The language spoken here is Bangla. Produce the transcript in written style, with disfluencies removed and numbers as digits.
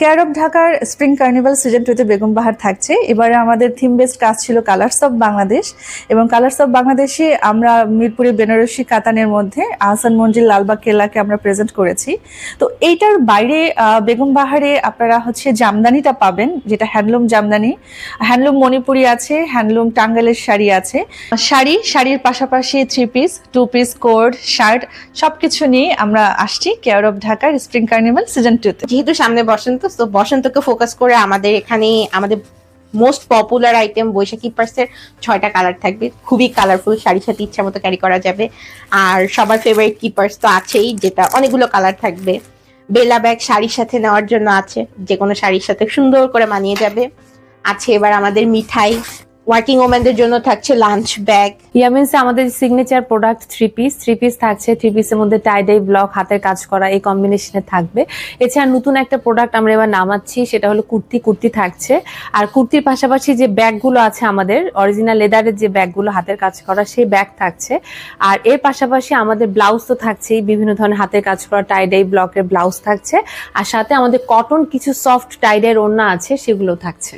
কেয়ার অফ ঢাকার স্প্রিং কার্নিভাল সিজন 2 তে বেগম বাহার থাকছে। এবারে আমাদের থিম বেসড কাজ ছিল কালার্স অফ বাংলাদেশ, এবং কালার্স অফ বাংলাদেশে আমরা মিরপুরে বেনারসি কাতানের মধ্যে আহসান মঞ্জিল লালবাগ কেল্লাকে আমরা প্রেজেন্ট করেছি। তো এইটার বাইরে বেগম বাহারে আপনারা জামদানিটা পাবেন, যেটা হ্যান্ডলুম জামদানি, হ্যান্ডলুম মণিপুরি আছে, হ্যান্ডলুম টাঙ্গাইলের শাড়ি আছে, শাড়ির পাশাপাশি 3 পিস 2 পিস কোড শার্ট সবকিছু নিয়ে আমরা আসছি কেয়ার অফ ঢাকার স্প্রিং কার্নিভাল সিজন 2 তে। যেহেতু সামনে বসন্ত, তো বসন্তকে ফোকাস করে আমাদের এখানে আমাদের মোস্ট পপুলার আইটেম বৈশাখী পার্সের 6টা কালার থাকবে। খুবই কালারফুল, শাড়ির সাথে ইচ্ছা মতো ক্যারি করা যাবে। আর সবার ফেভারিট কি পার্স তো আছেই, যেটা অনেকগুলো কালার থাকবে। বেলা ব্যাগ শাড়ির সাথে নেওয়ার জন্য আছে, যে কোনো শাড়ির সাথে সুন্দর করে মানিয়ে যাবে। আছে এবার আমাদের মিঠাই, ওয়ার্কিং ওমেনদের জন্য থাকছে লাঞ্চ ব্যাগ। ইয়ামিনসে আমাদের সিগনেচার প্রোডাক্ট 3 পিস থাকছে। 3 পিসের মধ্যে টাই ডাই ব্লক হাতের কাজ করা এই কম্বিনেশনে থাকবে। এছাড়া নতুন একটা প্রোডাক্ট আমরা এবার নামাচ্ছি, সেটা হলো কুর্তি থাকছে। আর কুর্তির পাশাপাশি যে ব্যাগগুলো আছে আমাদের অরিজিনাল লেদারের যে ব্যাগগুলো হাতের কাজ করা, সেই ব্যাগ থাকছে। আর এর পাশাপাশি আমাদের ব্লাউজ তো থাকছেই, বিভিন্ন ধরনের হাতের কাজ করা টাই ডাই ব্লকের ব্লাউজ থাকছে। আর সাথে আমাদের কটন কিছু সফট টাই ডাইয়ের ওড়না আছে, সেগুলো থাকছে।